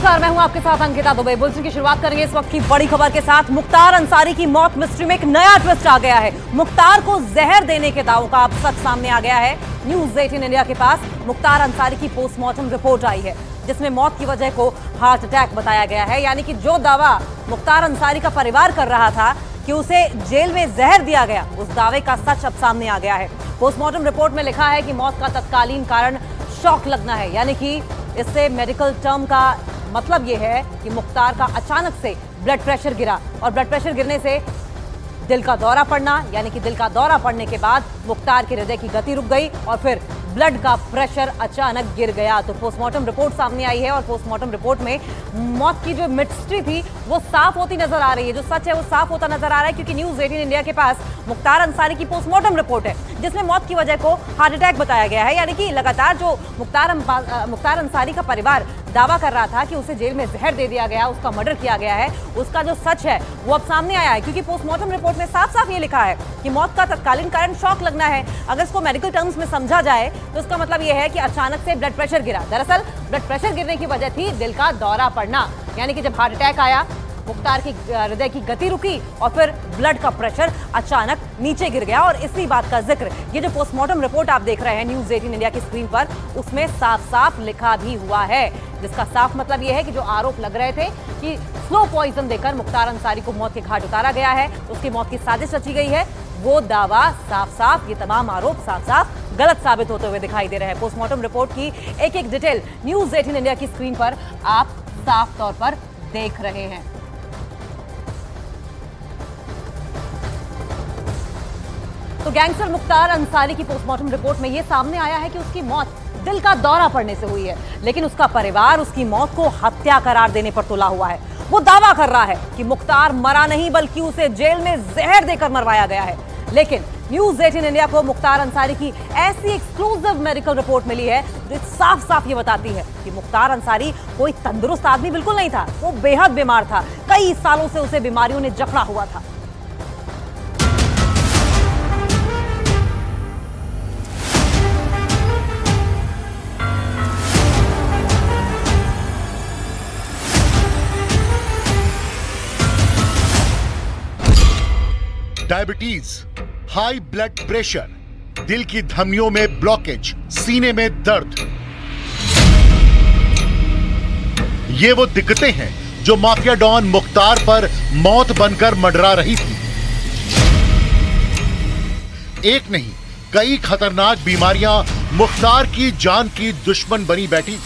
नमस्कार, मैं हूं आपके साथ अंकिता दुबे। बुलेटिन की शुरुआत करेंगे इस वक्त की बड़ी खबर के साथ। मुख्तार अंसारी की मौत मिस्ट्री में एक नया ट्विस्ट आ गया है। मुख्तार को जहर देने के दावों का अब सच सामने आ गया है। न्यूज 18 इंडिया के पास मुख्तार अंसारी की पोस्टमार्टम रिपोर्ट आई है, जिसमें मौत की वजह को हार्ट अटैक बताया गया है। यानी कि जो दावा मुख्तार अंसारी का परिवार कर रहा था कि उसे जेल में जहर दिया गया, उस दावे का सच अब सामने आ गया है। पोस्टमार्टम रिपोर्ट में लिखा है कि मौत का तत्कालीन कारण शॉक लगना है। यानी कि इससे मेडिकल टर्म का मतलब यह है कि मुख्तार का अचानक से ब्लड प्रेशर गिरा और ब्लड प्रेशर गिरने से दिल का दौरा पड़ना, यानी कि दिल का दौरा पड़ने के बाद मुख्तार के हृदय की गति रुक गई और फिर ब्लड का प्रेशर अचानक गिर गया। तो पोस्टमार्टम रिपोर्ट सामने आई है और पोस्टमार्टम रिपोर्ट में मौत की जो मिस्ट्री थी वो साफ होती नजर आ रही है। जो सच है वो साफ होता नजर आ रहा है, क्योंकि न्यूज 18 इंडिया के पास मुख्तार अंसारी की पोस्टमार्टम रिपोर्ट है, जिसमें मौत की वजह को हार्ट अटैक बताया गया है। यानी कि लगातार जो मुख्तार अंसारी का परिवार दावा कर रहा था कि उसे जेल में जहर दे दिया गया, उसका मर्डर किया गया है, उसका जो सच है वो अब सामने आया है। क्योंकि पोस्टमार्टम रिपोर्ट में साफ साफ ये लिखा है कि मौत का तत्कालीन कारण शॉक लगना है। अगर इसको मेडिकल टर्म्स में समझा जाए तो इसका मतलब यह है कि अचानक से ब्लड प्रेशर गिरा। दरअसल ब्लड प्रेशर गिरने की वजह थी दिल का दौरा पड़ना। यानी कि जब हार्ट अटैक आया, मुख्तार की हृदय की गति रुकी और फिर ब्लड का प्रेशर अचानक नीचे गिर गया। और इसी बात का जिक्र ये जो पोस्टमार्टम रिपोर्ट आप देख रहे हैं न्यूज 18 इंडिया की स्क्रीन पर, उसमें साफ साफ लिखा भी हुआ है, जिसका साफ मतलब यह है कि जो आरोप लग रहे थे कि स्लो पॉइजन देकर मुख्तार अंसारी को मौत के घाट उतारा गया है, उसकी मौत की साजिश रची गई है, वो दावा साफ साफ, ये तमाम आरोप साफ साफ गलत साबित होते हुए दिखाई दे रहे हैं। पोस्टमार्टम रिपोर्ट की एक एक डिटेल न्यूज 18 इंडिया की स्क्रीन पर आप साफ तौर पर देख रहे हैं। तो गैंगस्टर मुख्तार अंसारी की पोस्टमार्टम रिपोर्ट में यह सामने आया है कि उसकी मौत दिल का दौरा पड़ने से हुई है, लेकिन उसका परिवार उसकी मौत को हत्या करार देने पर तुला हुआ है। वो दावा कर रहा है कि मुख्तार मरा नहीं, बल्कि उसे जेल में जहर देकर मरवाया गया है। लेकिन न्यूज 18 इंडिया को मुख्तार अंसारी की ऐसी एक्सक्लूसिव मेडिकल रिपोर्ट मिली है जो साफ साफ ये बताती है कि मुख्तार अंसारी कोई तंदुरुस्त आदमी बिल्कुल नहीं था। वो बेहद बीमार था, कई सालों से उसे बीमारियों ने जकड़ा हुआ था। डायबिटीज, हाई ब्लड प्रेशर, दिल की धमनियों में ब्लॉकेज, सीने में दर्द, ये वो दिक्कतें हैं जो माफिया डॉन मुख्तार पर मौत बनकर मंडरा रही थी। एक नहीं, कई खतरनाक बीमारियां मुख्तार की जान की दुश्मन बनी बैठी।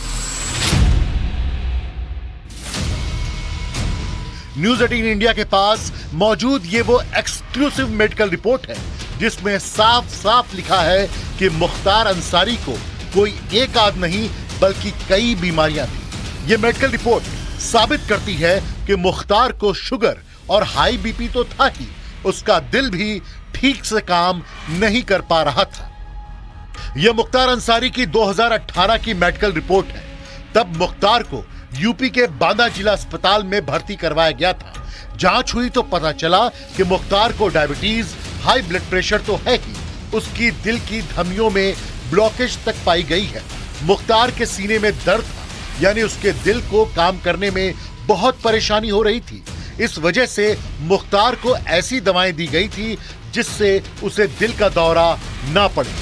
न्यूज 18 इंडिया के पास मौजूद ये वो एक्सक्लूसिव मेडिकल रिपोर्ट है जिसमें साफ साफ लिखा है कि मुख्तार अंसारी को कोई एक आध नहीं बल्कि कई बीमारियां थी। ये मेडिकल रिपोर्ट साबित करती है कि मुख्तार को शुगर और हाई बीपी तो था ही, उसका दिल भी ठीक से काम नहीं कर पा रहा था। यह मुख्तार अंसारी की 2018 की मेडिकल रिपोर्ट है। तब मुख्तार को यूपी के बांदा जिला अस्पताल में भर्ती करवाया गया था। जांच हुई तो पता चला कि मुख्तार को डायबिटीज, हाई ब्लड प्रेशर तो है ही, उसकी दिल की धमनियों में ब्लॉकेज तक पाई गई है। मुख्तार के सीने में दर्द था, यानी उसके दिल को काम करने में बहुत परेशानी हो रही थी। इस वजह से मुख्तार को ऐसी दवाएं दी गई थी जिससे उसे दिल का दौरा ना पड़े।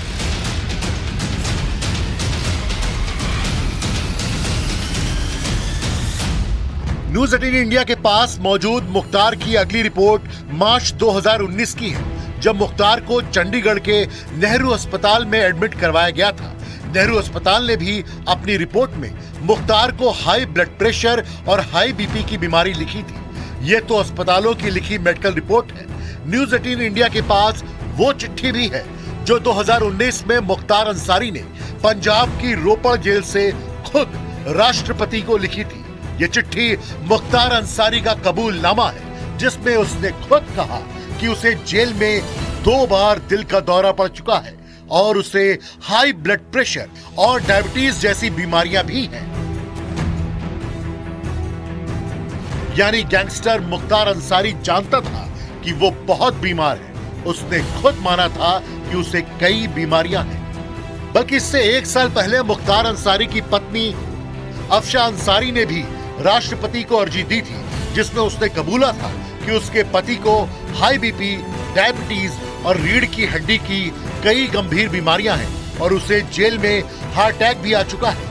न्यूज 18 इंडिया के पास मौजूद मुख्तार की अगली रिपोर्ट मार्च 2019 की है, जब मुख्तार को चंडीगढ़ के नेहरू अस्पताल में एडमिट करवाया गया था। नेहरू अस्पताल ने भी अपनी रिपोर्ट में मुख्तार को हाई ब्लड प्रेशर और हाई बीपी की बीमारी लिखी थी। ये तो अस्पतालों की लिखी मेडिकल रिपोर्ट है। न्यूज 18 इंडिया के पास वो चिट्ठी भी है जो 2019 में मुख्तार अंसारी ने पंजाब की रोपड़ जेल से खुद राष्ट्रपति को लिखी थी। ये चिट्ठी मुख्तार अंसारी का कबूलनामा है, जिसमें उसने खुद कहा कि उसे जेल में 2 बार दिल का दौरा पड़ चुका है और उसे हाई ब्लड प्रेशर और डायबिटीज जैसी बीमारियां भी हैं। यानी गैंगस्टर मुख्तार अंसारी जानता था कि वो बहुत बीमार है। उसने खुद माना था कि उसे कई बीमारियां हैं। बल्कि इससे 1 साल पहले मुख्तार अंसारी की पत्नी अफशा अंसारी ने भी राष्ट्रपति को अर्जी दी थी, जिसमें उसने कबूला था कि उसके पति को हाई बीपी, डायबिटीज और रीढ़ की हड्डी की कई गंभीर बीमारियां हैं और उसे जेल में हार्ट अटैक भी आ चुका है।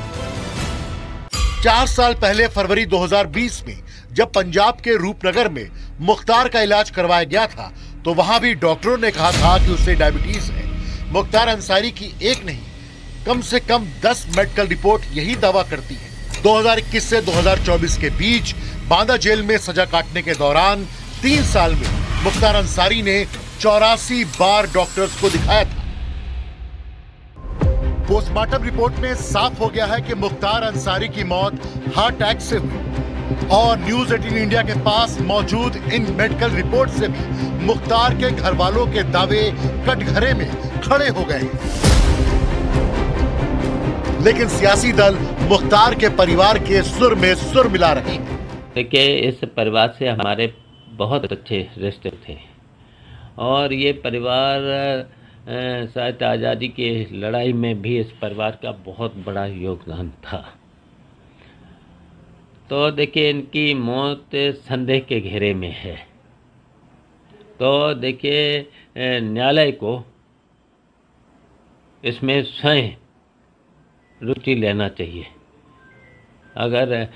4 साल पहले फरवरी 2020 में जब पंजाब के रूपनगर में मुख्तार का इलाज करवाया गया था, तो वहां भी डॉक्टरों ने कहा था कि उसे डायबिटीज है। मुख्तार अंसारी की एक नहीं, कम से कम 10 मेडिकल रिपोर्ट यही दावा करती है। 2021 से 2024 के बीच बांदा जेल में सजा काटने के दौरान 3 साल में मुख्तार अंसारी ने 84 बार डॉक्टर्स को दिखाया था। पोस्टमार्टम रिपोर्ट में साफ हो गया है कि मुख्तार अंसारी की मौत हार्ट अटैक से हुई और न्यूज 18 इंडिया के पास मौजूद इन मेडिकल रिपोर्ट से भी मुख्तार के घर वालों के दावे कटघरे में खड़े हो गए। लेकिन सियासी दल मुख्तार के परिवार के सुर में सुर मिला रहे हैं। देखिए, इस परिवार से हमारे बहुत अच्छे रिश्ते थे और ये परिवार शायद आज़ादी की लड़ाई में भी इस परिवार का बहुत बड़ा योगदान था। तो देखिए, इनकी मौत संदेह के घेरे में है। तो देखिए, न्यायालय को इसमें स्वयं रुचि लेना चाहिए। अगर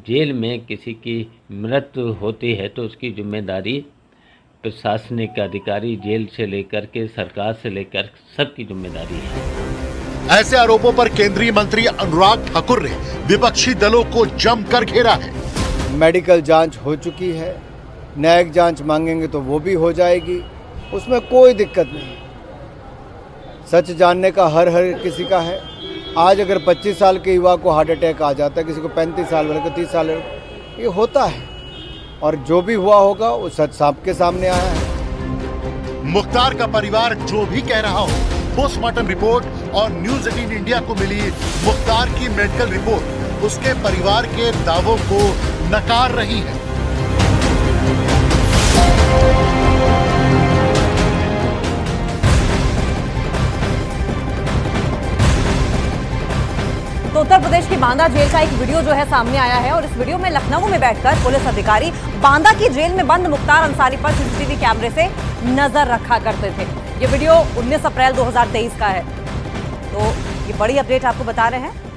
जेल में किसी की मृत्यु होती है तो उसकी जिम्मेदारी प्रशासनिक अधिकारी, जेल से लेकर के सरकार से लेकर सबकी जिम्मेदारी है। ऐसे आरोपों पर केंद्रीय मंत्री अनुराग ठाकुर ने विपक्षी दलों को जमकर घेरा है। मेडिकल जांच हो चुकी है, न्यायिक जांच मांगेंगे तो वो भी हो जाएगी, उसमें कोई दिक्कत नहीं। सच जानने का हर किसी का है। आज अगर 25 साल के युवा को हार्ट अटैक आ जाता है, किसी को 35 साल वाले को 30 साल, ये होता है और जो भी हुआ होगा वो सच सबके सामने आया है। मुख्तार का परिवार जो भी कह रहा हो, पोस्टमार्टम रिपोर्ट और न्यूज 18 इंडिया को मिली मुख्तार की मेडिकल रिपोर्ट उसके परिवार के दावों को नकार रही है। तो उत्तर प्रदेश की बांदा जेल का एक वीडियो जो है सामने आया है और इस वीडियो में लखनऊ में बैठकर पुलिस अधिकारी बांदा की जेल में बंद मुख्तार अंसारी पर सीसीटीवी कैमरे से नजर रखा करते थे। ये वीडियो 19 अप्रैल 2023 का है। तो ये बड़ी अपडेट आपको बता रहे हैं।